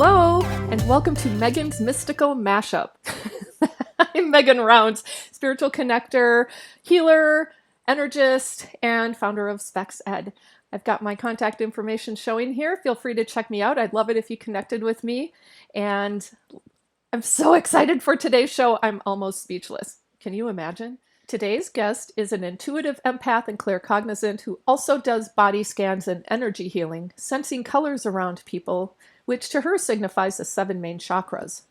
Hello, and welcome to Megan's Mystical Mashup. I'm Megan Rounds, spiritual connector, healer, energist, and founder of Specs Ed. I've got my contact information showing here. Feel free to check me out. I'd love it if you connected with me. And I'm so excited for today's show. I'm almost speechless. Can you imagine? Today's guest is an intuitive empath and claircognizant who also does body scans and energy healing, sensing colors around people, which to her signifies the 7 main chakras.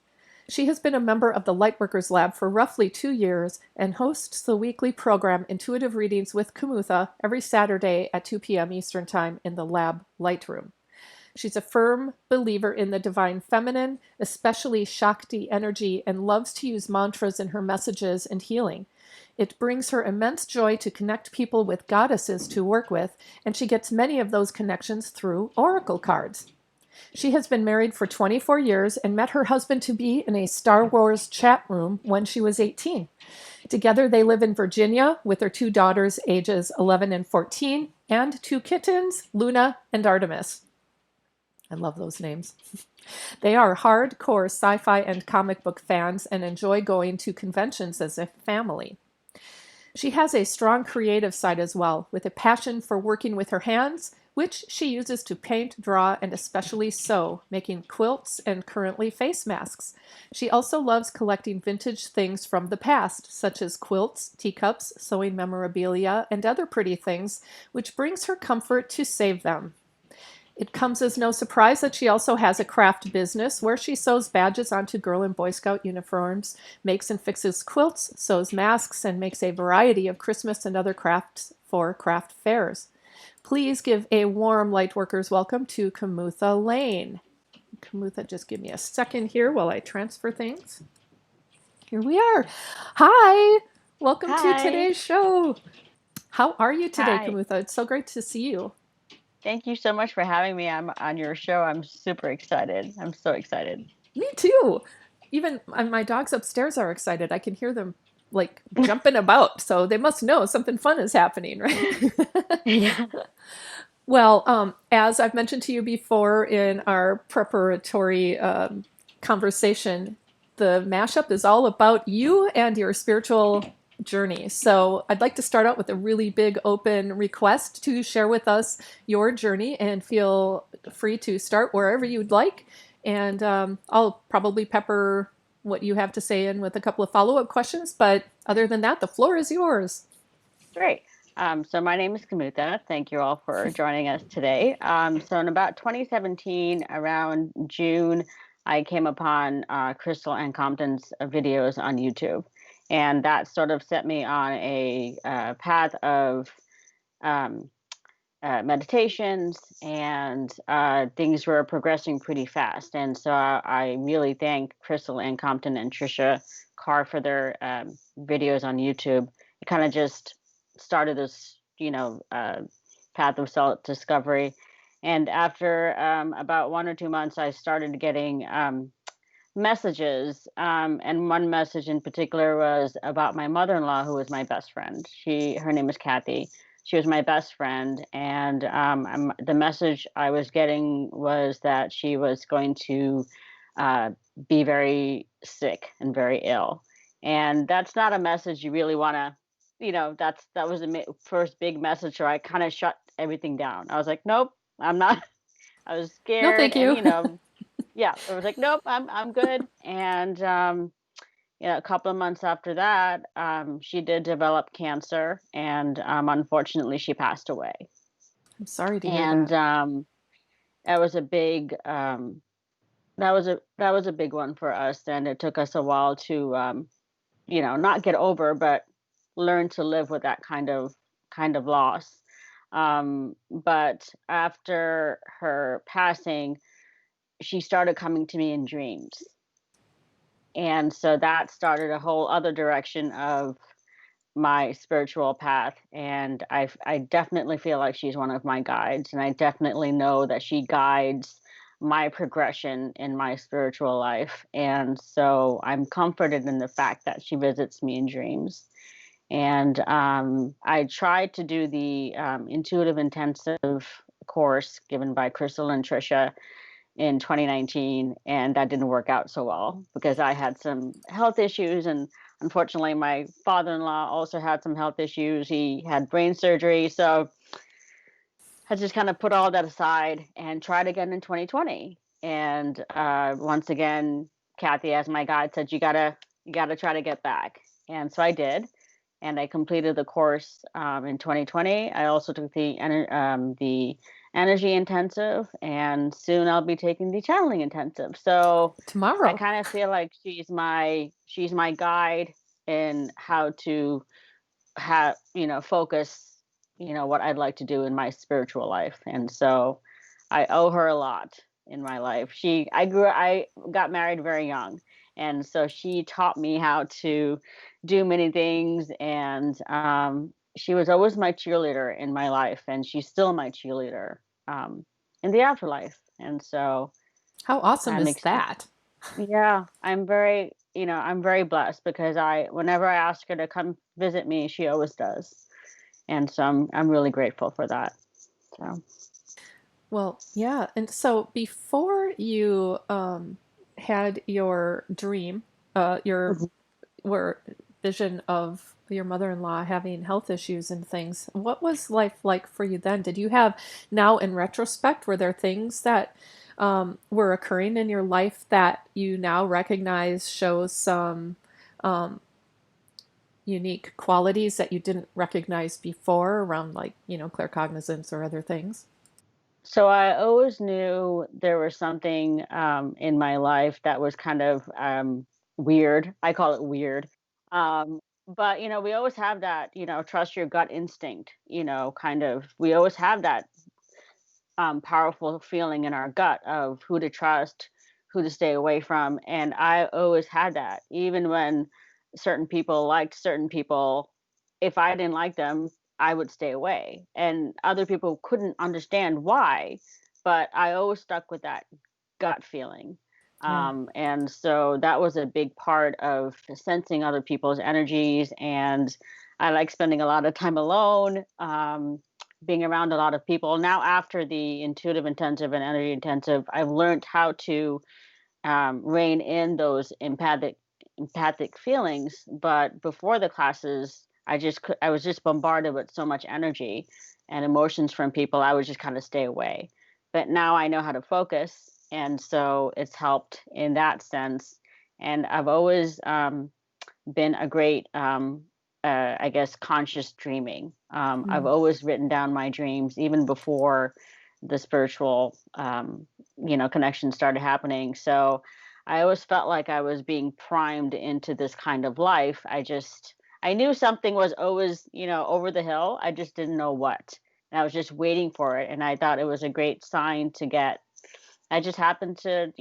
She has been a member of the Lightworkers Lab for roughly 2 years and hosts the weekly program Intuitive Readings with Kumutha every Saturday at 2 p.m. Eastern Time in the lab light room. She's a firm believer in the divine feminine, especially Shakti energy, and loves to use mantras in her messages and healing. It brings her immense joy to connect people with goddesses to work with, and she gets many of those connections through oracle cards. She has been married for 24 years and met her husband-to-be in a Star Wars chat room when she was 18. Together they live in Virginia with their 2 daughters ages 11 and 14 and 2 kittens, Luna and Artemis. I love those names. They are hardcore sci-fi and comic book fans and enjoy going to conventions as a family. She has a strong creative side as well, with a passion for working with her hands, which she uses to paint, draw, and especially sew, making quilts and currently face masks. She also loves collecting vintage things from the past, such as quilts, teacups, sewing memorabilia, and other pretty things, which brings her comfort to save them. It comes as no surprise that she also has a craft business where she sews badges onto Girl and Boy Scout uniforms, makes and fixes quilts, sews masks, and makes a variety of Christmas and other crafts for craft fairs. Please give a warm Lightworkers welcome to Kumutha Lane. Kumutha, just give me a second here while I transfer things. Here we are. Hi! Welcome to Hi. today's show. How are you today, Hi. Kumutha? It's so great to see you. Thank you so much for having me. I'm on your show. I'm super excited. I'm so excited. Me too. Even my dogs upstairs are excited. I can hear them like jumping about, so they must know something fun is happening, right? Yeah. Well, as I've mentioned to you before in our preparatory conversation, the mashup is all about you and your spiritual journey. So I'd like to start out with a really big open request to share with us your journey, and feel free to start wherever you'd like. And I'll probably pepper what you have to say in with a couple of follow-up questions. But other than that, the floor is yours. Great. So my name is Kumutha. Thank you all for joining us today. So in about 2017, around June, I came upon Crystal and Compton's videos on YouTube. And that sort of set me on a path of um, meditations, and things were progressing pretty fast. And so I really thank Crystal and Compton and Trisha Carr for their videos on YouTube. It kind of just started this, path of self discovery. And after about 1 or 2 months, I started getting messages. And one message in particular was about my mother-in-law, who was my best friend. Her name is Kathy. She was my best friend, and the message I was getting was that she was going to uh, be very sick and very ill. And that's not a message you really want to, that was the first big message. So I kind of shut everything down. I was like, nope, I'm not. I was No, scared, thank and you. yeah, I was like, nope, I'm good. And a couple of months after that, she did develop cancer, and unfortunately, she passed away. I'm sorry to hear And that. that was a big that was a big one for us. And it took us a while to not get over, but learn to live with that kind of loss. But after her passing, she started coming to me in dreams. And so that started a whole other direction of my spiritual path. And I definitely feel like she's one of my guides, and I definitely know that she guides my progression in my spiritual life. And so I'm comforted in the fact that she visits me in dreams. And I tried to do the intuitive intensive course given by Crystal and Trisha, in 2019, and that didn't work out so well because I had some health issues, and unfortunately my father-in-law also had some health issues. He had brain surgery, so I just kind of put all that aside and tried again in 2020. And once again, Kathy, as my guide, said, you gotta try to get back. And so I did, and I completed the course in 2020. I also took the energy intensive, and soon I'll be taking the channeling intensive. So I Tomorrow. kind of feel like she's my guide in how to have focus what I'd like to do in my spiritual life. And so I owe her a lot in my life. I got married very young, and so she taught me how to do many things. And she was always my cheerleader in my life, and she's still my cheerleader um, in the afterlife. And so How awesome I'm is ex- that? yeah, I'm very blessed because whenever I ask her to come visit me, she always does. And so I'm really grateful for that. So Well, yeah. And so before you had your dream, your Mhm. were vision of your mother-in-law having health issues and things, what was life like for you then? Did you have, now in retrospect, were there things that were occurring in your life that you now recognize shows some um, unique qualities that you didn't recognize before around, like, claircognizance or other things? so I always knew there was something in my life that was kind of weird. I call it weird. But we always have that, trust your gut instinct, kind of. We always have that powerful feeling in our gut of who to trust, who to stay away from. And I always had that, even when certain people liked certain people. If I didn't like them, I would stay away. And other people couldn't understand why, but I always stuck with that gut feeling. Yeah. And so that was a big part of sensing other people's energies. And I like spending a lot of time alone. Being around a lot of people. Now, after the intuitive intensive and energy intensive, I've learned how to rein in those empathic feelings. But before the classes, I was just bombarded with so much energy and emotions from people. I would just kind of stay away. But now I know how to focus, and so it's helped in that sense. And I've always been a great, I guess, conscious dreaming. I've Mm. always written down my dreams even before the spiritual, connection started happening. So I always felt like I was being primed into this kind of life. I knew something was always, over the hill. I just didn't know what. And I was just waiting for it. And I thought it was a great sign to get. I just happened to,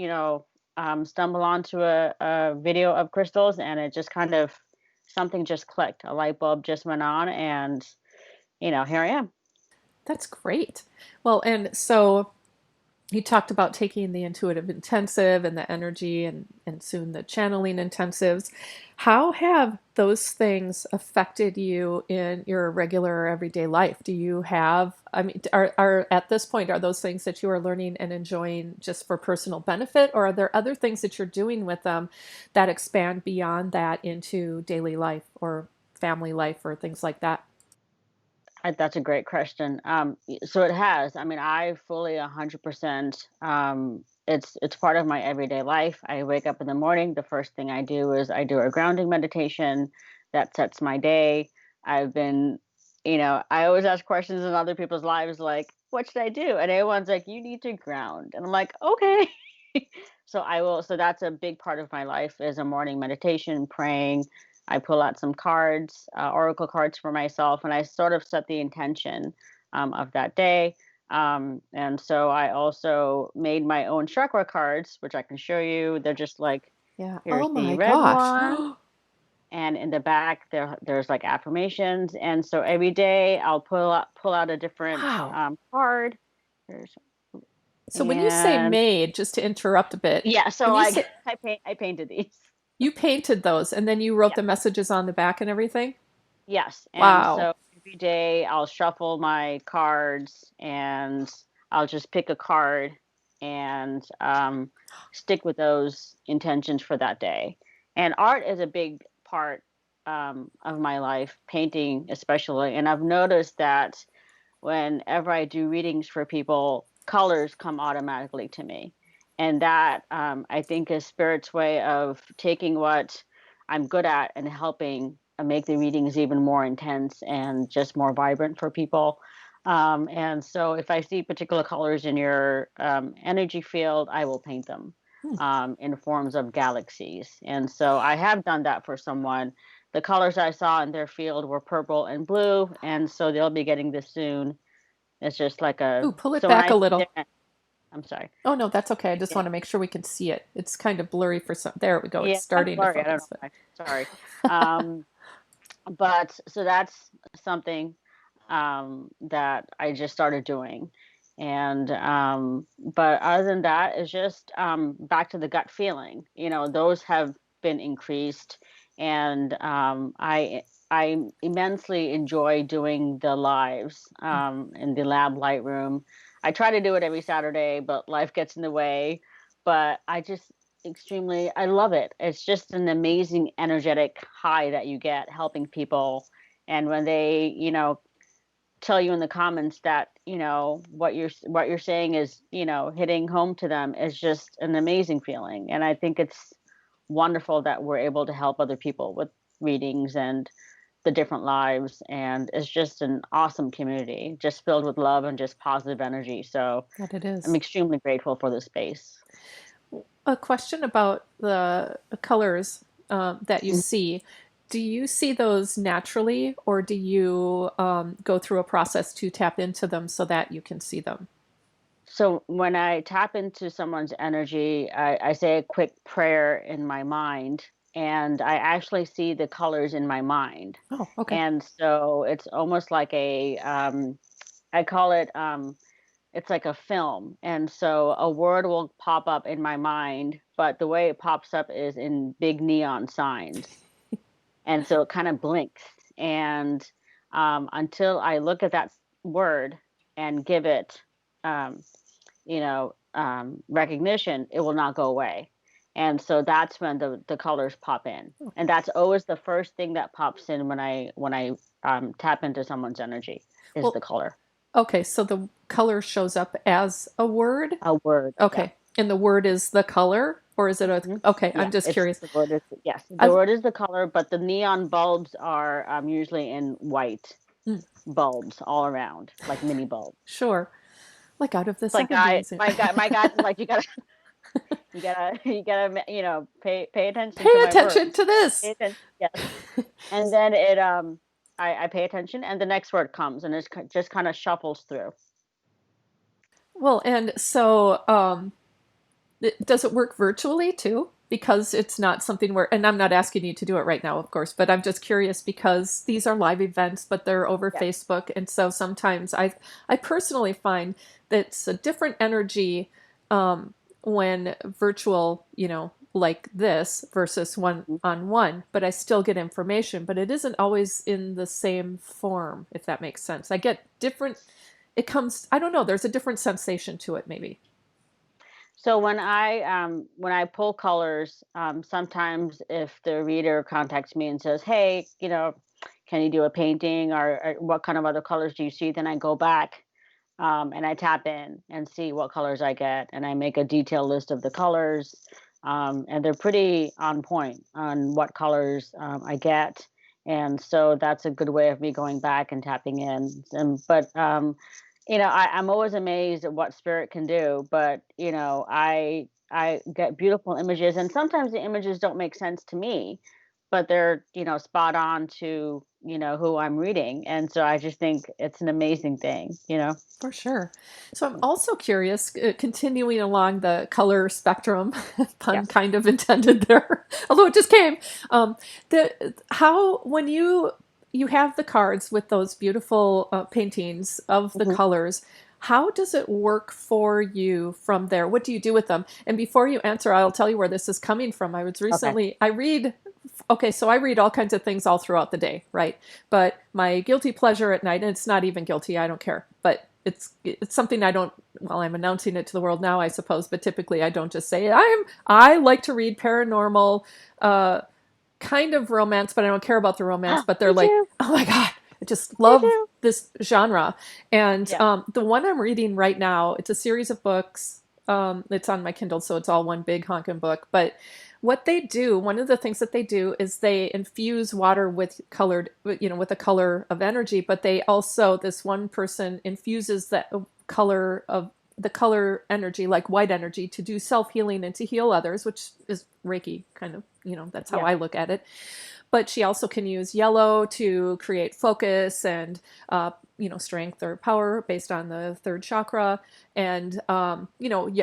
stumble onto a video of crystals, and it just kind of something just clicked. A light bulb just went on, and here I am. That's great. Well, and so you talked about taking the intuitive intensive and the energy and soon the channeling intensives. How have those things affected you in your regular everyday life? Do you have, I mean, are at this point, are those things that you are learning and enjoying just for personal benefit, or are there other things that you're doing with them that expand beyond that into daily life or family life or things like that? That's a great question. So it has. I mean, I fully 100%. It's part of my everyday life. I wake up in the morning. The first thing I do is I do a grounding meditation that sets my day. I've been, I always ask questions in other people's lives like, "What should I do?" And everyone's like, "You need to ground." And I'm like, "Okay." So I will. So that's a big part of my life is a morning meditation, praying. I pull out some cards, oracle cards for myself, and I sort of set the intention of that day. And so I also made my own chakra cards, which I can show you. They're just like, Yeah. Oh here's the my red gosh. one, and in the back there's like affirmations. And so every day I'll pull out a different Wow. card. Here's, So when you say and made, just to interrupt a bit, yeah, so when you like say I painted these. you painted those and then you wrote the messages on the back and everything? Yes, and Wow. so every day I'll shuffle my cards and I'll just pick a card and stick with those intentions for that day. And art is a big part of my life, painting especially. And I've noticed that whenever I do readings for people, colors come automatically to me. And that I think is Spirit's way of taking what I'm good at and helping make the readings even more intense and just more vibrant for people. And so if I see particular colors in your energy field, I will paint them Hmm. in forms of galaxies. And so I have done that for someone. The colors I saw in their field were purple and blue, and so they'll be getting this soon. It's just like Ooh, a pull it so when back I a see little. their I'm sorry. Oh no, that's okay. I just Yeah, want to make sure we can see it. It's kind of blurry for some. There we go. yeah, It's it's kind of starting to blurry. I don't know focus, but why. Sorry. Um, but so that's something that I just started doing. And but other than that, it's just back to the gut feeling. Those have been increased, and I immensely enjoy doing the lives in the lab lightroom. I try to do it every Saturday, but life gets in the way. But I love it. It's just an amazing energetic high that you get helping people. And when they, tell you in the comments that, what you're saying is, hitting home to them, is just an amazing feeling. And I think it's wonderful that we're able to help other people with readings and the different lives. And it's just an awesome community, just filled with love and just positive energy. So that it I'm is. extremely grateful for the space. A question about the colors that you see. Do you see those naturally, or do you go through a process to tap into them so that you can see them? So when I tap into someone's energy, I say a quick prayer in my mind, and I actually see the colors in my mind. Oh, okay. And so it's almost like I call it, it's like a film. And so a word will pop up in my mind, but the way it pops up is in big neon signs. And so it kind of blinks. And until I look at that word and give it, um, recognition, it will not go away. And so that's when the colors pop in, and that's always the first thing that pops in when I tap into someone's energy is the Well, color. okay, so the color shows up as a word. A word, yeah. Okay, and the word is the color, or is it a? Mhm. Okay, I'm Yeah, just it's curious. the word is yes, the I've word is the color, but the neon bulbs are usually in white mm, bulbs all around, like mini bulbs. sure, like out of the It's like I '70s. my guys are like, you gotta pay attention Pay to my attention words. to Pay this. attention, yes. And then I pay attention, and the next word comes, and it just kind of shuffles through. Well, and so does it work virtually too? Because it's not something where, and I'm not asking you to do it right now, of course, but I'm just curious because these are live events, but they're over Yeah. Facebook, and so sometimes I personally find that it's a different energy when virtual, like this versus one Mhm. on one, but I still get information, but it isn't always in the same form, if that makes sense. I get different, it comes, I don't know, there's a different sensation to it, maybe. So when I pull colors, sometimes if the reader contacts me and says, "Hey, can you do a painting, or what kind of other colors do you see?" Then I go back and I tap in and see what colors I get, and I make a detailed list of the colors, and they're pretty on point on what colors I get, and so that's a good way of me going back and tapping in. I'm always amazed at what spirit can do, but I get beautiful images, and sometimes the images don't make sense to me, but they're spot on to who I'm reading, and so I just think it's an amazing thing. For sure. So I'm also curious, continuing along the color spectrum, pun Yes. kind of intended there, although it just came. How when you have the cards with those beautiful paintings of the Mhm. colors, how does it work for you from there? What do you do with them? And before you answer, I'll tell you where this is coming from. Okay. I read. Okay, so I read all kinds of things all throughout the day, right? But my guilty pleasure at night, and it's not even guilty, I don't care, but it's something I don't well, I'm announcing it to the world now, I suppose, but typically I don't just say it. I like to read paranormal, uh, kind of romance, but I don't care about the romance. But they're Me like, too. oh my god, I just Me love too. this genre. And Yeah. the one I'm reading right now, it's a series of books. It's on my Kindle, so it's all one big honking book. But what they do, one of the things that they do is they infuse water with colored, with a color of energy. But they also, this one person infuses that color of the color energy, like white energy, to do self healing and to heal others, which is Reiki kind of, that's how Yeah. I look at it. But she also can use yellow to create focus and strength or power based on the third chakra, and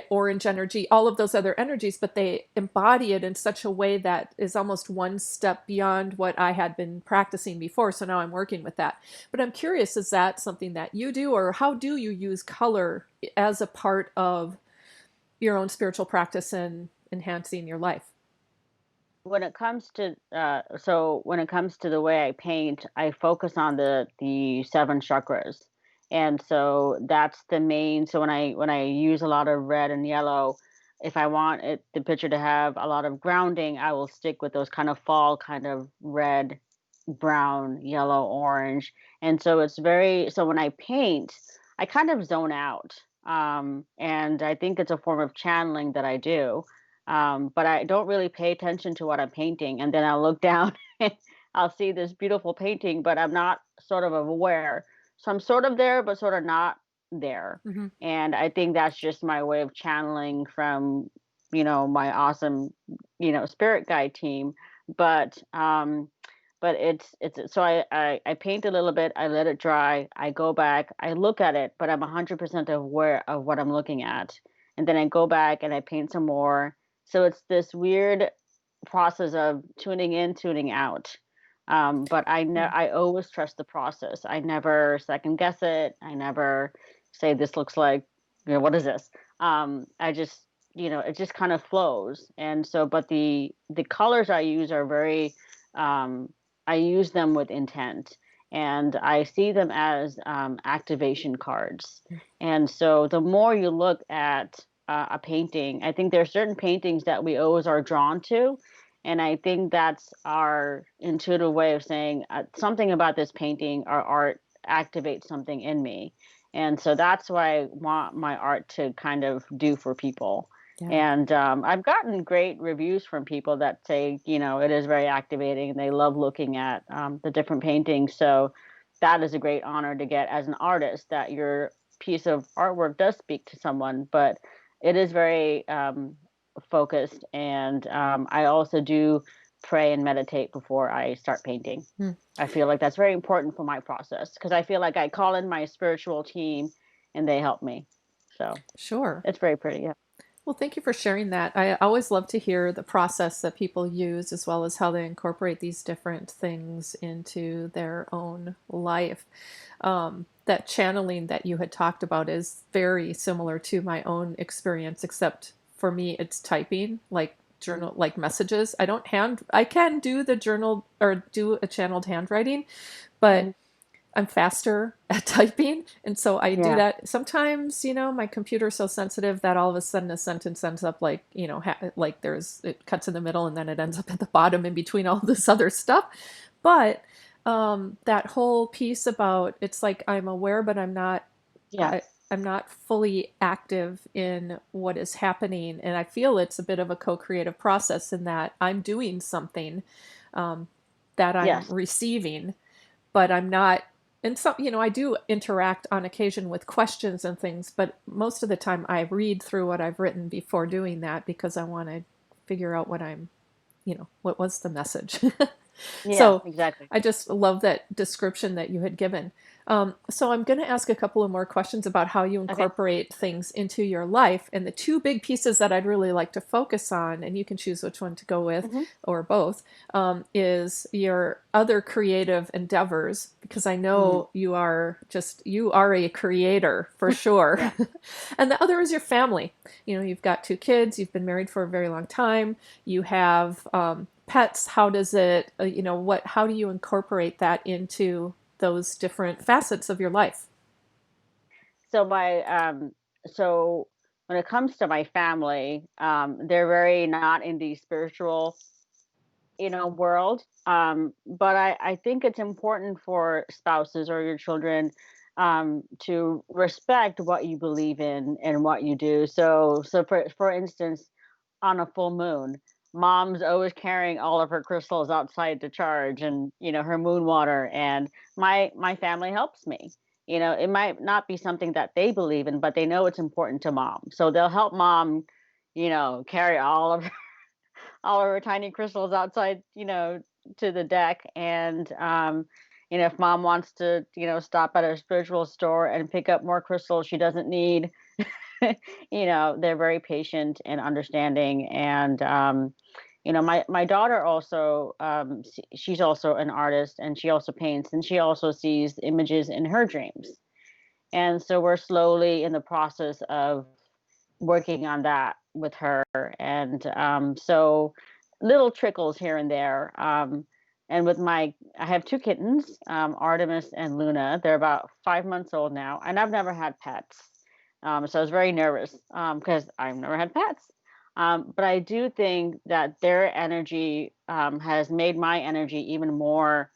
orange energy, all of those other energies. But they embody it in such a way that is almost one step beyond what I had been practicing before. So now I'm working with that. But I'm curious, is that something that you do, or how do you use color as a part of your own spiritual practice and enhancing your life? When it comes to when it comes to the way I paint, I focus on the seven chakras. And so that's the main. So when I use a lot of red and yellow, if I want the picture to have a lot of grounding, I will stick with those kind of fall kind of red, brown, yellow, orange. And so it's very, so when I paint, I kind of zone out. And I think it's a form of channeling that I do. But I don't really pay attention to what I'm painting, and then I'll look down and I'll see this beautiful painting, but I'm not sort of aware. So I'm sort of there, but sort of not there. Mm-hmm. And I think that's just my way of channeling from, my awesome, spirit guide team. But but it's so I paint a little bit, I let it dry, I go back, I look at it, but I'm 100% aware of what I'm looking at, and then I go back and I paint some more. So it's this weird process of tuning in, tuning out. But I always trust the process. I never second guess it. I never say this looks like, what is this? I just, it just kind of flows. And so, but the colors I use are very, um, I use them with intent. And I see them as activation cards. And so the more you look at a painting, I think there are certain paintings that we always are drawn to. And I think that's our intuitive way of saying something about this painting or art activates something in me. And so that's what I want my art to kind of do for people. Yeah. And I've gotten great reviews from people that say, it is very activating and they love looking at the different paintings. So that is a great honor to get as an artist, that your piece of artwork does speak to someone. But it is very focused. And I also do pray and meditate before I start painting. Hmm. I feel like that's very important for my process, because I feel like I call in my spiritual team and they help me. So Sure. it's very pretty. Yeah. Well, thank you for sharing that. I always love to hear the process that people use, as well as how they incorporate these different things into their own life. That channeling that you had talked about is very similar to my own experience, except for me, it's typing, like journal, like messages. I can do the journal or do a channeled handwriting, but Mhm. I'm faster at typing. And so I do Yeah. that. Sometimes, my computer's so sensitive that all of a sudden a sentence ends up like, like it cuts in the middle and then it ends up at the bottom in between all this other stuff. But that whole piece about it's like I'm aware, but Yeah. I, I'm not fully active in what is happening. And I feel it's a bit of a co-creative process in that I'm doing something um, that I'm Yes. receiving, but I'm not. And so, I do interact on occasion with questions and things, but most of the time I read through what I've written before doing that because I want to figure out what was the message. Yeah, So exactly. I just love that description that you had given. So I'm going to ask a couple of more questions about how you Okay. incorporate things into your life. And the two big pieces that I'd really like to focus on, and you can choose which one to go with Hmm. or both, is your other creative endeavors, because I Hmm. know you are a creator for sure. Yeah. And the other is your family. You've got two kids, you've been married for a very long time, you have pets. How does it, how do you incorporate that into those different facets of your life? So my so when it comes to my family, they're very not in the spiritual, world. But I think it's important for spouses or your children to respect what you believe in and what you do. So for instance, on a full moon, mom's always carrying all of her crystals outside to charge, and her moon water, and my family helps me. It might not be something that they believe in, but they know it's important to mom, so they'll help mom, carry all of her tiny crystals outside, to the deck. And if mom wants to, stop at a spiritual store and pick up more crystals she doesn't need, they're very patient and understanding. And my daughter also, she's also an artist, and she also paints, and she also sees images in her dreams. And so we're slowly in the process of working on that with her. And so little trickles here and there. And with I have two kittens, Artemis and Luna. They're about 5 months old now, and I've never had pets. So I was very nervous because I've never had pets. But I do think that their energy has made my energy even more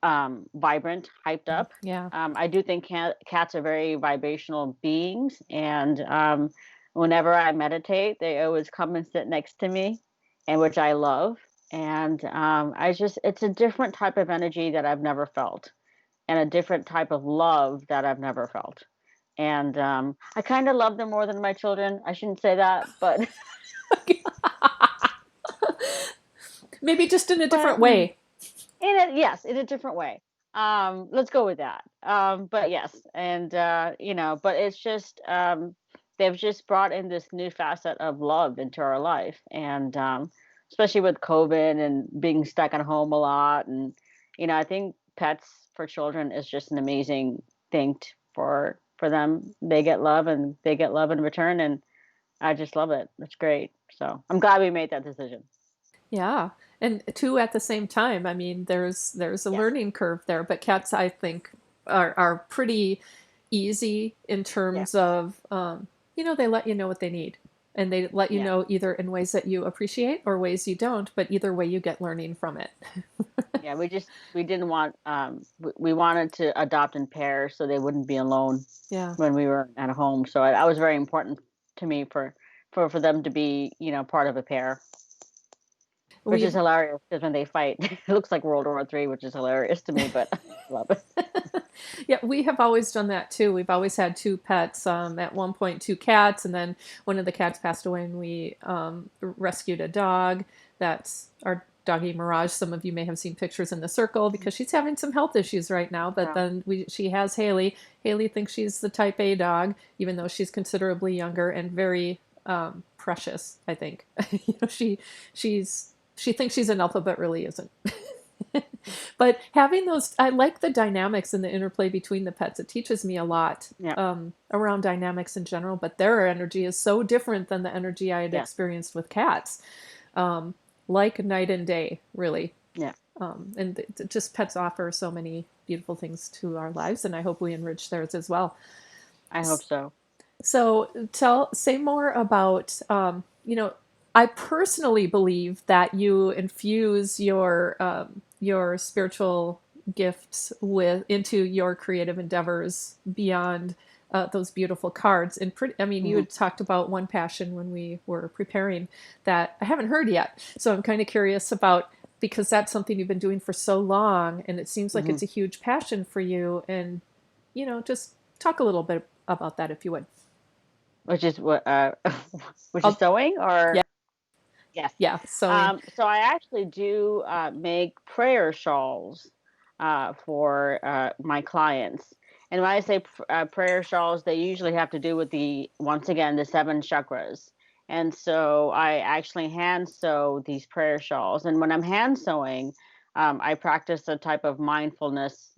vibrant, hyped up. Yeah. I do think cats are very vibrational beings, and whenever I meditate, they always come and sit next to me, and which I love. And it's a different type of energy that I've never felt, and a different type of love that I've never felt. And I kind of love them more than my children. I shouldn't say that, but Maybe just in a but different way. yes, in a different way. Let's go with that. But yes, and but it's just they've just brought in this new facet of love into our life, and especially with COVID and being stuck at home a lot, and I think pets for children is just an amazing thing for them. They get love, and they get love in return, and I just love it. It's great. So I'm glad we made that decision. Yeah. And two at the same time. I mean, there's a Yes. learning curve there, but cats, I think, are pretty easy in Yeah. terms of, they let you know what they need. And they let you Yeah. know either in ways that you appreciate or ways you don't, but either way you get learning from it. Yeah, we didn't want we wanted to adopt in pairs so they wouldn't be alone Yeah. when we were at home. So that was very important to me for them to be, part of a pair, which is We've hilarious because when they fight, it looks like World War III, which is hilarious to me, but I love it. Yeah, we have always done that too. We've always had two pets. At one point, two cats, and then one of the cats passed away, and we rescued a dog. That's our doggy Mirage. Some of you may have seen pictures in the circle because she's having some health issues right now. But Yeah. then she has Haley. Haley thinks she's the Type A dog, even though she's considerably younger and very precious. I think she thinks she's an alpha, but really isn't. But having those, I like the dynamics and the interplay between the pets. It teaches me a lot Yeah. around dynamics in general, but their energy is so different than the energy I had Yeah. experienced with cats. Um, like night and day, really. Yeah. And just pets offer so many beautiful things to our lives, and I hope we enrich theirs as well. I hope so. So say more about, I personally believe that you infuse your spiritual gifts into your creative endeavors beyond those beautiful cards. And I mean, you Hmm. had talked about one passion when we were preparing that I haven't heard yet. So I'm kind of curious about, because that's something you've been doing for so long, and it seems like Hmm. it's a huge passion for you. And just talk a little bit about that if you would. Which is what which is I'll, sewing, yeah, or yes. yeah, sewing. So I actually do make prayer shawls for my clients. And when I say prayer shawls, they usually have to do with once again, the seven chakras. And so I actually hand sew these prayer shawls. And when I'm hand sewing, I practice a type of mindfulness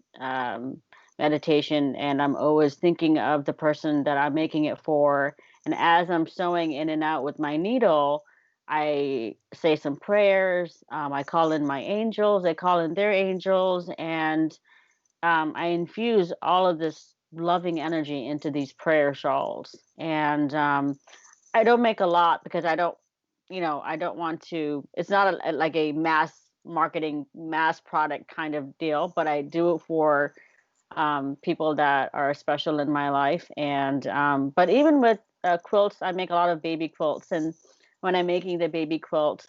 meditation. And I'm always thinking of the person that I'm making it for. And as I'm sewing in and out with my needle, I say some prayers. I call in my angels. They call in their angels, and I infuse all of this. loving energy into these prayer shawls. And I don't make a lot because I don't, I don't want to. It's not like a mass marketing, mass product kind of deal, but I do it for people that are special in my life. And but even with quilts, I make a lot of baby quilts, and when I'm making the baby quilt,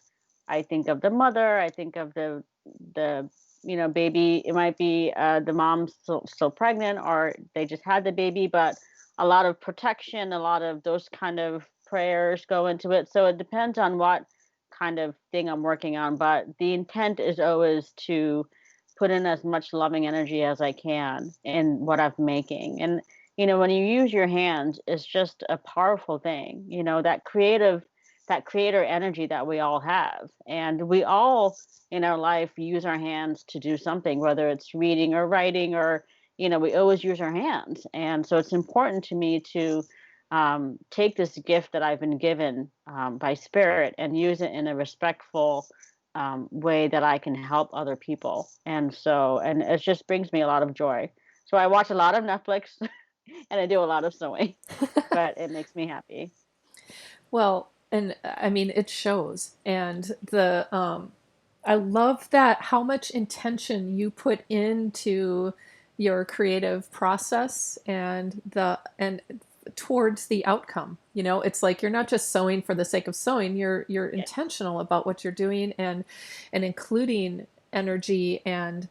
I think of the mother. I think of the baby. It might be the mom's still pregnant, or they just had the baby, but a lot of protection, a lot of those kind of prayers go into it. So it depends on what kind of thing I'm working on, but the intent is always to put in as much loving energy as I can in what I'm making. And when you use your hands, it's just a powerful thing. That creator energy that we all have. And we all in our life use our hands to do something, whether it's reading or writing or we always use our hands. And so it's important to me to take this gift that I've been given by spirit and use it in a respectful way that I can help other people. And it just brings me a lot of joy. So I watch a lot of Netflix and I do a lot of sewing, but it makes me happy. Well, and I mean, it shows. And I love that how much intention you put into your creative process and towards the outcome. It's like you're not just sewing for the sake of sewing. You're Yeah. intentional about what you're doing and including energy and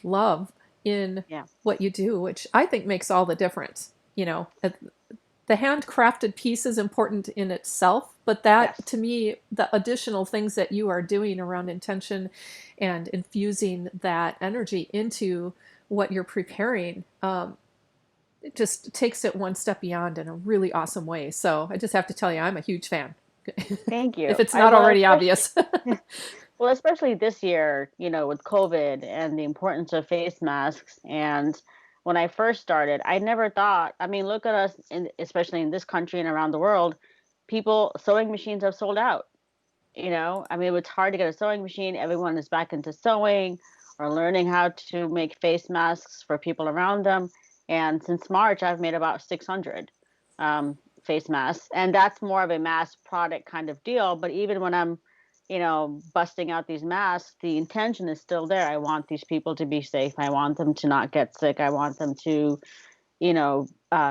love in Yeah. what you do, which I think makes all the difference. The handcrafted piece is important in itself, but that Yes. to me, the additional things that you are doing around intention and infusing that energy into what you're preparing, it just takes it one step beyond in a really awesome way. So I just have to tell you, I'm a huge fan. Thank If you. it's I not well, already especially obvious. well, especially this year, with COVID and the importance of face masks. And when I first started, I never thought, I mean, look at us, especially in this country and around the world, people, sewing machines have sold out. I mean, it's hard to get a sewing machine. Everyone is back into sewing or learning how to make face masks for people around them. And since March, I've made about 600 face masks. And that's more of a mass product kind of deal. But even when I'm, busting out these masks, the intention is still there. I want these people to be safe. I want them to not get sick. I want them to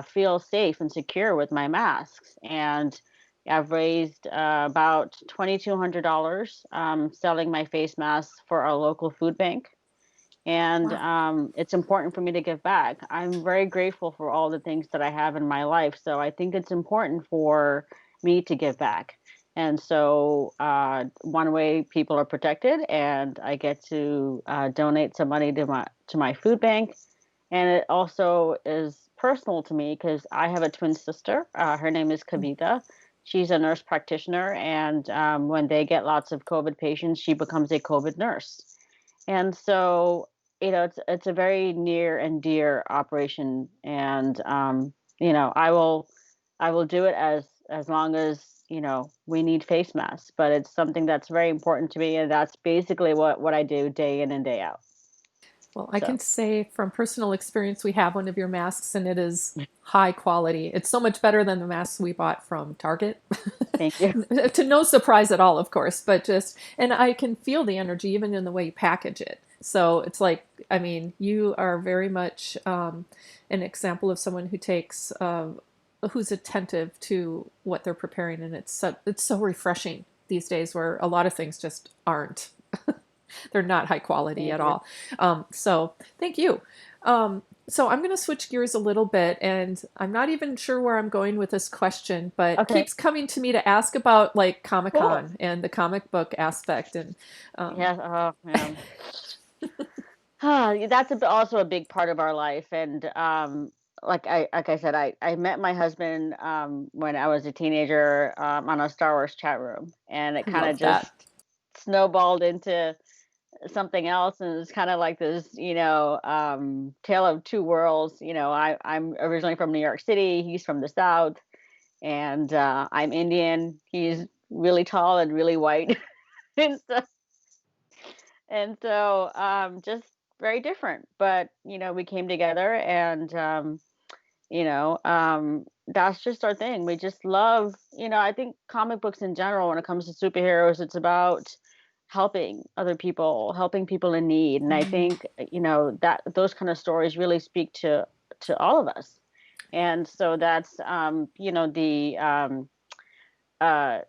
feel safe and secure with my masks. And I've raised about $2,200 selling my face masks for our local food bank. And Wow. it's important for me to give back. I'm very grateful for all the things that I have in my life. So I think it's important for me to give back. And so one way people are protected, and I get to donate some money to my food bank. And it also is personal to me because I have a twin sister. Her name is Kavita. She's a nurse practitioner, and when they get lots of COVID patients, she becomes a COVID nurse. And so, it's a very near and dear operation, and I will do it as long as we need face masks. But it's something that's very important to me, and that's basically what I do day in and day out. Well, I can So say from personal experience, we have one of your masks and it is high quality. It's so much better than the masks we bought from Target. thank you. To no surprise at all, of course, but and I can feel the energy even in the way you package it. So it's like, I mean, you are very much an example of someone who's attentive to what they're preparing. And it's so refreshing these days where a lot of things just aren't. They're not high quality Thank at you. all. So thank you. So I'm going to switch gears a little bit, and I'm not even sure where I'm going with this question, but it Okay. keeps coming to me to ask about like Comic Cool. Con and the comic book aspect, and um, Yeah. Oh, yeah. That's also a big part of our life. And like I said, I met my husband when I was a teenager on a Star Wars chat room, and it I kind of love that. just snowballed into something else. And it's kind of like this, tale of two worlds. I'm originally from New York City. He's from the South, and I'm Indian. He's really tall and really white, and so just very different. But we came together, and That's just our thing. We just love, I think comic books in general, when it comes to superheroes, it's about helping other people, helping people in need. And I Mm. think, that those kind of stories really speak to all of us. And so uh,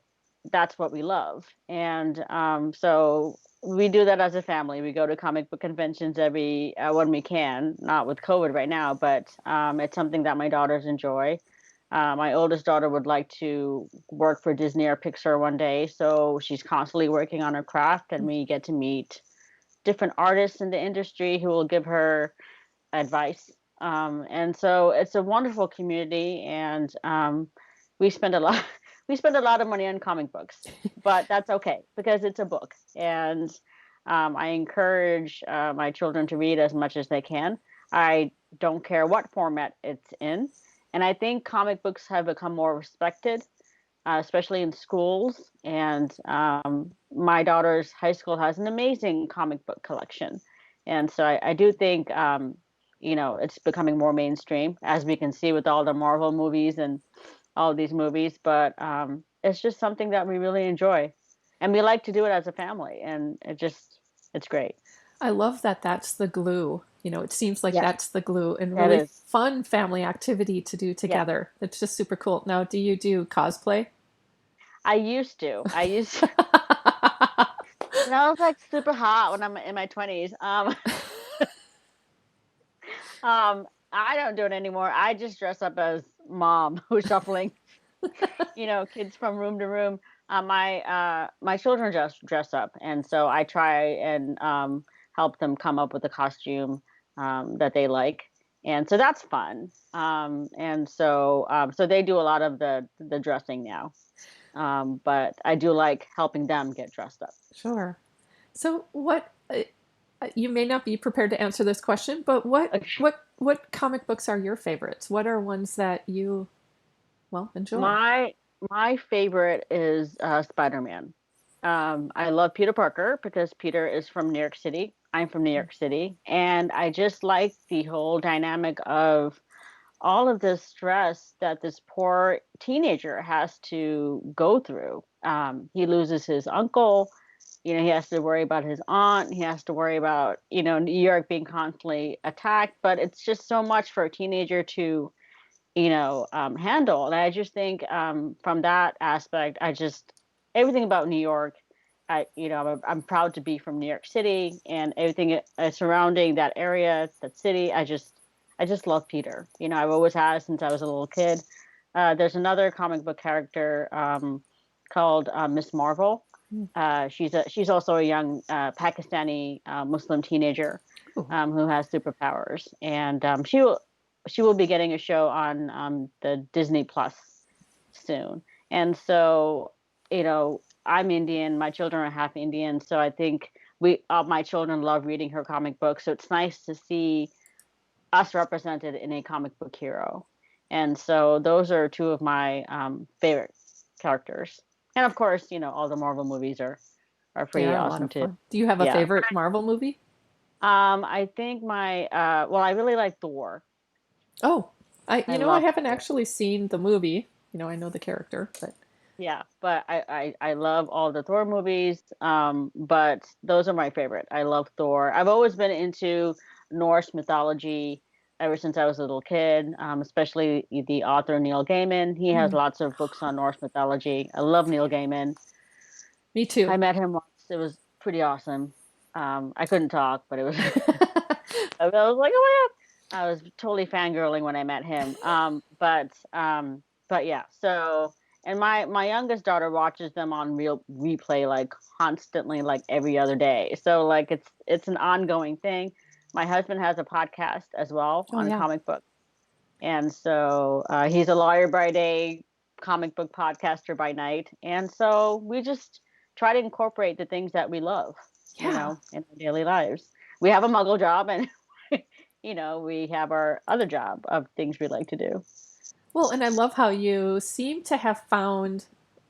that's what we love. And so we do that as a family. We go to comic book conventions every when we can, not with COVID right now, but it's something that my daughters enjoy. My oldest daughter would like to work for Disney or Pixar one day, so she's constantly working on her craft, and we get to meet different artists in the industry who will give her advice. And so it's a wonderful community, and we spend a lot we spend a lot of money on comic books, but that's okay because it's a book, and I encourage my children to read as much as they can. I don't care what format it's in, and I think comic books have become more respected, especially in schools. And my daughter's high school has an amazing comic book collection. And so I do think, it's becoming more mainstream, as we can see with all the Marvel movies and all these movies. But it's just something that we really enjoy. And we like to do it as a family. And it's great. I love that that's the glue. It seems like Yes, that's the glue and that really is. fun family activity to do Yeah. together. It's just super cool. Now, do you do cosplay? I used to. I was like super hot when I'm in my 20s. I don't do it anymore. I just dress up as mom who's shuffling, kids from room to room. My children just dress up, and so I try and help them come up with a costume that they like, and so that's fun. So they do a lot of the dressing now, but I do like helping them get dressed up. Sure. So, you may not be prepared to answer this question, but what comic books are your favorites? What are ones that you enjoy? My my favorite is Spider-Man. I love Peter Parker because Peter is from New York City. I'm from New York City, and I just like the whole dynamic of all of the stress that this poor teenager has to go through. He loses his uncle. He has to worry about his aunt. He has to worry about, New York being constantly attacked. But it's just so much for a teenager to handle. And I just think from that aspect, everything about New York, I'm proud to be from New York City and everything surrounding that area, that city. I just love Peter. I've always had since I was a little kid. There's another comic book character called Miss Marvel. Mm. She's also a young Pakistani Muslim teenager Ooh. who has superpowers, and she will be getting a show on the Disney Plus soon. And so, I'm Indian. My children are half Indian, so I think my children love reading her comic books. So it's nice to see us represented in a comic book hero. And so those are two of my favorite characters. And of course, all the Marvel movies are They pretty are a lot awesome of too. fun. Do you have a Yeah. favorite Marvel movie? I think I really like Thor. Oh, I I you know I love haven't Thor. actually seen the movie. I know the character, but Yeah, but I love all the Thor movies. But those are my favorite. I love Thor. I've always been into Norse mythology ever since I was a little kid. Especially the author Neil Gaiman. He has mm, lots of books on Norse mythology. I love Neil Gaiman. me too. I met him once. It was pretty awesome. I couldn't talk, but it was. I was like, oh my god! I was totally fangirling when I met him. But yeah. So, and my youngest daughter watches them on real replay like constantly, like every other day. So like it's an ongoing thing. My husband has a podcast as well Oh on yeah. comic book, and so he's a lawyer by day, comic book podcaster by night, and so we just try to incorporate the things that we love, Yeah. in our daily lives. We have a muggle job, and we have our other job of things we like to do. Well, and I love how you seem to have found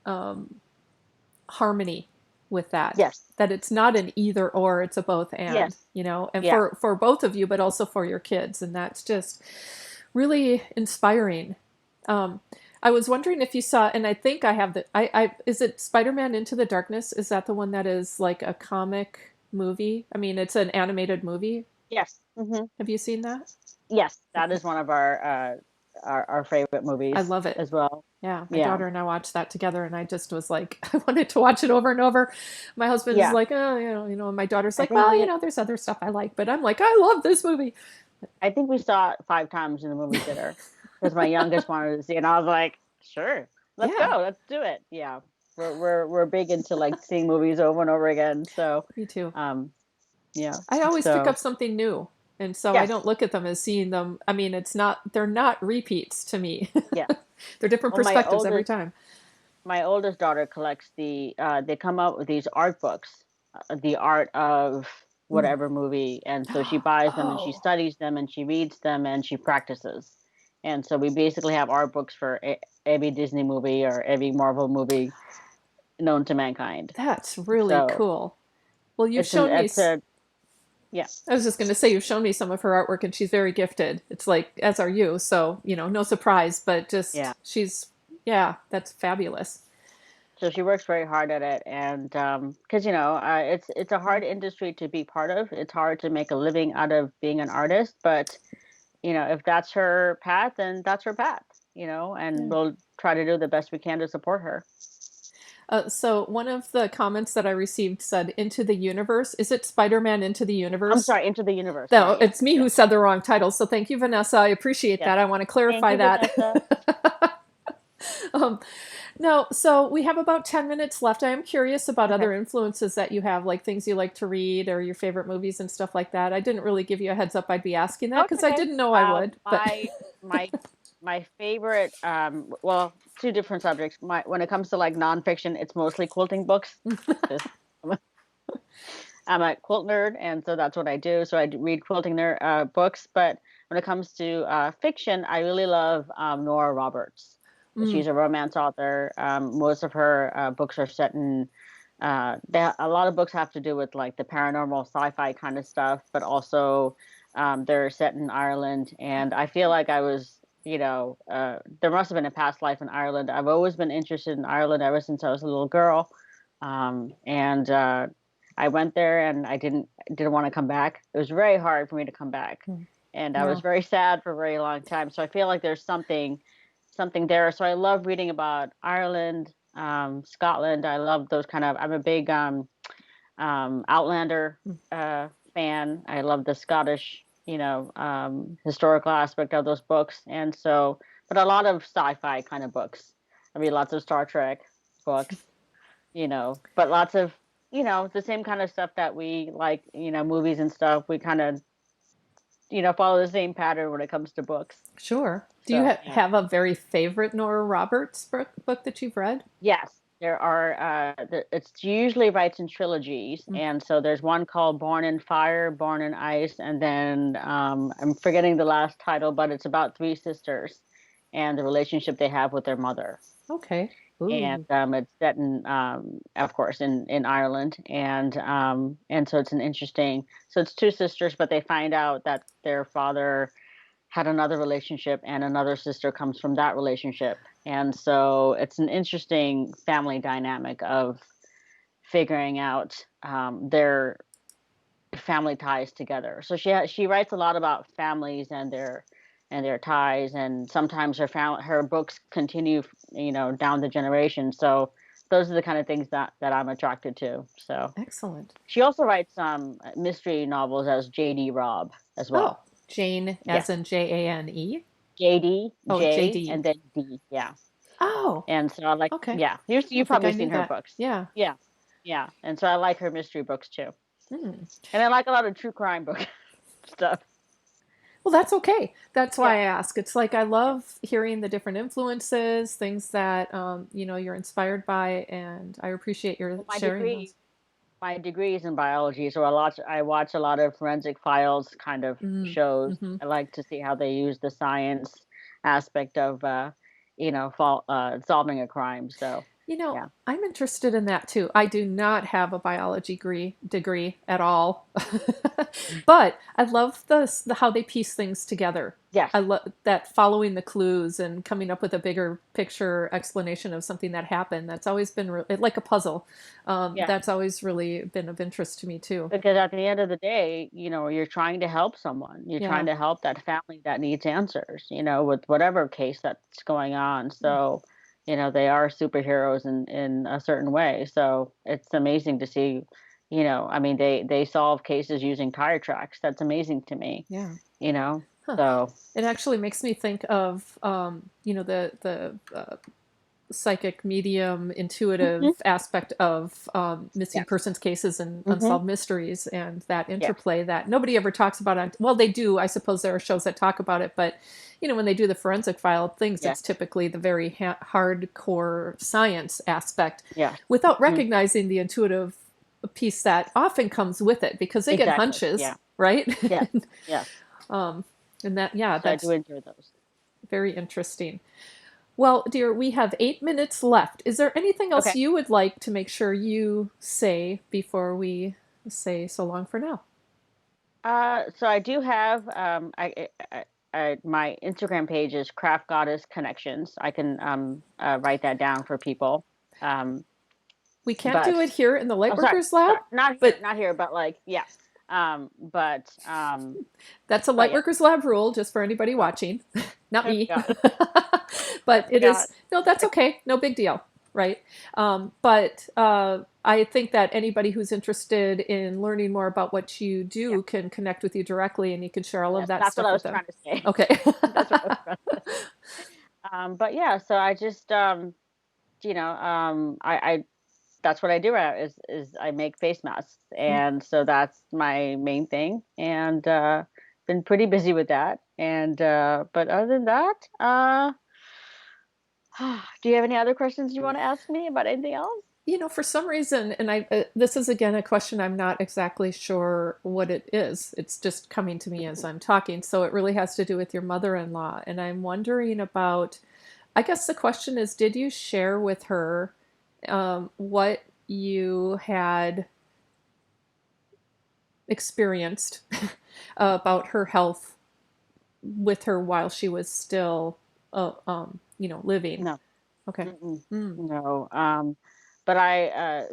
um, harmony with that. Yes. That it's not an either or, it's a both Yes. and, and Yeah. for both of you, but also for your kids. And that's just really inspiring. Um, I was wondering if you saw, and I think I have the. Is it Spider-Man Into the Darkness? Is that the one that is like a comic movie? I mean, it's an animated movie. Yes. Have you seen that? Yes, that Okay, is one of our favorite I movies love it. as well. Yeah, my Yeah. daughter and I watched that together, and I just was like, I wanted to watch it over and over. My husband's Yeah. like, oh, and my daughter's I like, think well, we there's other stuff I like, but I'm like, I love this movie. I think we saw it 5 times in the movie theater because my youngest wanted to see it, and I was like, sure, let's Yeah, go, let's do it. Yeah. We're big into like seeing movies over and over again. So, me too. um, yeah. I always pick So, up something new. And so I yes, don't look at them as seeing them. I mean, they're not repeats to me. yes. They're different Well, my perspectives every oldest time. my oldest daughter collects they come out with these art books, the art of Mm. whatever movie, and so she buys them and she Oh, studies them and she reads them and she practices. And so we basically have art books for every Disney movie or every Marvel movie known to mankind. that's really So cool. Well, you've it's an shown me. it's a yeah. I was just going to say, you've shown me some of her artwork, and she's very gifted. It's like, as are you. So, no surprise, but Yeah. yeah, that's fabulous. So she works very hard at it, and because it's a hard industry to be part of. It's hard to make a living out of being an artist, but if that's her path, then that's her path, and Yeah. we'll try to do the best we can to support her. So one of the comments that I received said "Into the Universe." Is it Spider-Man Into the I'm Universe? sorry, Into the Universe. No, Sorry, yes, it's me yes, who said the wrong title. So thank you, Vanessa. I appreciate yes. that. I want to Thank clarify you, that. Vanessa. um, no, so we have about 10 minutes left. I am curious about Okay. other influences that you have, like things you like to read or your favorite movies and stuff like that. I didn't really give you a heads up I'd be asking that Oh, it's because I okay. didn't know I would. But My my favorite, well, two different subjects. When it comes to like nonfiction, it's mostly quilting books. Just I'm a quilt nerd, and so that's what I do. So read quilting books. But when it comes to fiction, I really love Nora Roberts. mm, She's a romance author. Most of her books are set in. A lot of books have to do with like the paranormal, sci-fi kind of stuff, but also they're set in Ireland. And I feel like I was, there must have been a past life in Ireland. I've always been interested in Ireland ever since I was a little girl, and I went there and I didn't want to come back. It was very hard for me to come back, mm, and I was no, very sad for a very long time. So I feel like there's something there. So I love reading about Ireland, Scotland. I love those kind of. I'm a big Outlander mm, fan. I love the Scottish, historical aspect of those books, and so, but a lot of sci-fi kind of books. I read lots of Star Trek books, but lots of, the same kind of stuff that we like, movies and stuff. We kind of, follow the same pattern when it comes to books. sure. Do you So, yeah. have a very favorite Nora Roberts book that you've read? Yes, there are. It's usually writes in trilogies, Mm, and so there's one called Born in Fire, Born in Ice, and then I'm forgetting the last title, but it's about three sisters and the relationship they have with their mother. okay. And Ooh. it's set in, of course, in Ireland, and so it's an interesting. So it's two sisters, but they find out that their father had another relationship and another sister comes from that relationship. And so it's an interesting family dynamic of figuring out their family ties together. So she writes a lot about families and their ties, and sometimes her books continue, down the generation. So those are the kind of things that I'm attracted to. So Excellent. she also writes mystery novels as JD Robb as Oh, well. Jane, Yeah. as in Jane. JD, Oh, J, JD. and then D. Yeah. Oh, And so I like, okay. yeah, I you've don't think I probably knew seen her that. books. Yeah. Yeah. Yeah. And so I like her mystery books too. Hmm. And I like a lot of true crime book stuff. Well, that's okay. That's why Yeah. I ask. It's like I Yeah. love hearing the different influences, things that you're inspired by, and I appreciate your Well, sharing those. my degree is in biology, so I watch a lot of forensic files kind of Mm, shows. hmm. I like to see how they use the science aspect of solving a crime. So Yeah. I'm interested in that too. I do not have a biology degree at all, but I love the how they piece things together. Yes. I love that following the clues and coming up with a bigger picture explanation of something that happened. That's always been like a puzzle. Yeah. That's always really been of interest to me too. Because at the end of the day, you're trying to help someone. You're trying Yeah. to help that family that needs answers, with whatever case that's going on. So, they are superheroes in a certain way. So it's amazing to see, I mean, they solve cases using tire tracks. That's amazing to me, Yeah. you know. Huh. So, It actually makes me think of the psychic medium intuitive mhm, aspect of missing yes. persons cases and Hmm. unsolved mysteries, and that Yes. interplay that nobody ever talks about on, well, they do, I suppose there are shows that talk about it, but when they do the forensic file things, it's Yes. typically the very hardcore science aspect Yes. without Hmm. recognizing the intuitive piece that often comes with it, because they get Exactly. hunches, Yeah. right? Yes. Yes. um, and that, yeah, So I do that's enjoy those. very interesting. Well, dear, we have 8 minutes left. Is there anything else Okay. you would like to make sure you say before we say so long for now? So I do have my Instagram page is Craft Goddess Connections. I can write that down for people. Um, We can't do but it here in the oh, sorry, Lightworkers Lab, sorry, not here, but not here, but like yeah. But that's a but yeah. Lightworkers Lab rule just for anybody Oh, watching, not I me. forgot. I But it forgot. is, no, that's okay. No big deal, right? But I think that anybody who's interested in learning more about what you Yeah. do can connect with you directly, and you can share all of Yes, that that's what stuff I with was them. trying to say. Okay. That's what I was trying to say. But yeah, so I just I that's what I do right now is I make face masks, and so that's my main thing, and been pretty busy with that. And but other than that, do you have any other questions you want to ask me about anything else? For some reason, and this is again a question I'm not exactly sure what it is. It's just coming to me as I'm talking. So it really has to do with your mother-in-law. And I'm wondering about, I guess the question is, did you share with her what you had experienced about her health with her while she was still, living? No. Okay. Mm-mm. Mm. No. But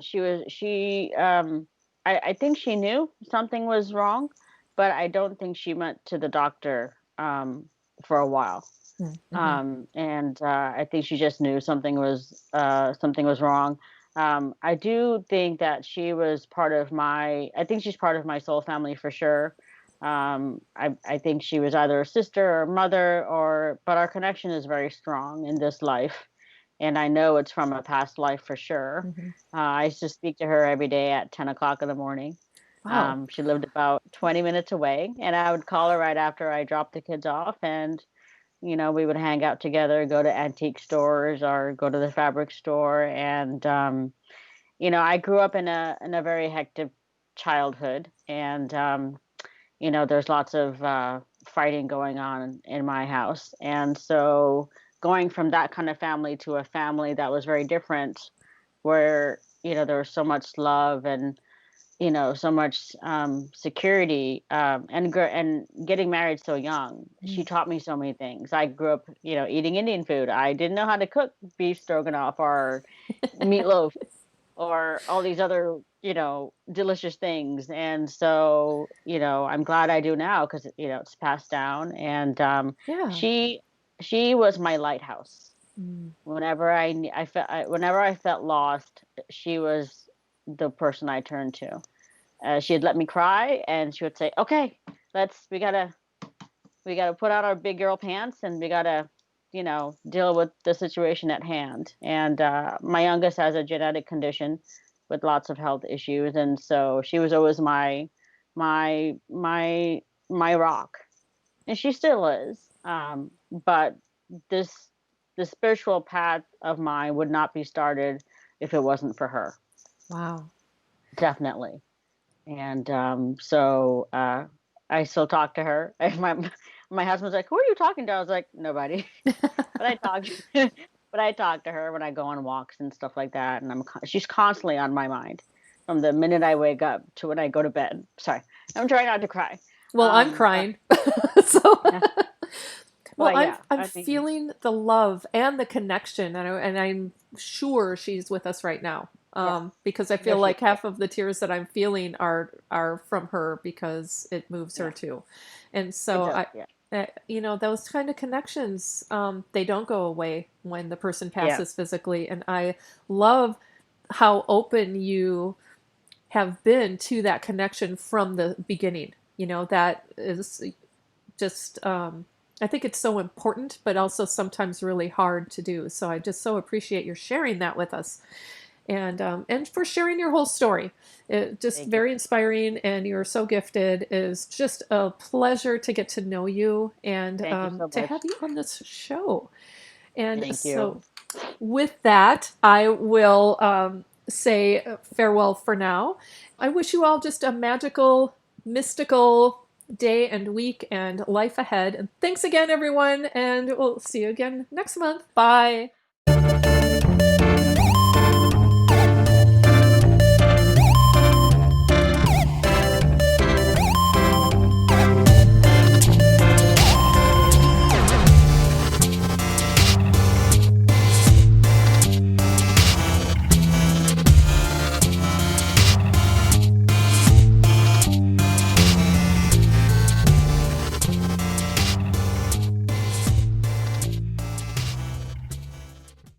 she I think she knew something was wrong, but I don't think she went to the doctor for a while. Mm. Hmm. And I think she just knew something was wrong. I do think that she was part of my. I think she's part of my soul family for sure. I think she was either a sister or mother, but our connection is very strong in this life, and I know it's from a past life for sure. Hmm. I used to speak to her every day at 10 o'clock in the morning. Wow. She lived about 20 minutes away, and I would call her right after I dropped the kids off, and we would hang out together, go to antique stores or go to the fabric store. And I grew up in a very hectic childhood, and there's lots of fighting going on in my house. And so going from that kind of family to a family that was very different, where there was so much love and so much security, and getting married so young, she Mm. taught me so many things. I grew up eating Indian food. I didn't know how to cook beef stroganoff or meatloaf or all these other delicious things. And so I'm glad I do now, because it's passed down. And Yeah. she was my lighthouse. Mm. Whenever I felt lost, she was the person I turned to. She had let me cry, and she would say, "Okay, we gotta put on our big girl pants, and we gotta, deal with the situation at hand." And my youngest has a genetic condition with lots of health issues, and so she was always my my my rock, and she still is. But this the spiritual path of mine would not be started if it wasn't for her. Wow. Definitely. And so I still talk to her. My husband's like, "Who are you talking to?" I was like, "Nobody," but I talked. but I talk to her when I go on walks and stuff like that, and she's constantly on my mind from the minute I wake up to when I go to bed. Sorry, I'm trying not to cry. Well, I'm But crying. So, yeah, well, well, I'm yeah, I'm I mean, feeling the love and the connection, and I'm sure she's with us right now. yes, Because I I know feel she like is. Yeah, half of the tears that I'm feeling are from her because it moves her yeah, too, and it so does. Yeah, those kind of connections, they don't go away when the person yeah, passes physically, and I love how open you have been to that connection from the beginning. That is just I think it's so important, but also sometimes really hard to do. So I just so appreciate your sharing that with us, and for sharing your whole story. It just thank you, very inspiring, and you're so gifted. It is just a pleasure to get to know you and thank you so to much. have you on this show. And Thank you. so, with that, I will say farewell for now. I wish you all just a magical, mystical day and week and life ahead. And thanks again, everyone. And we'll see you again next month. Bye.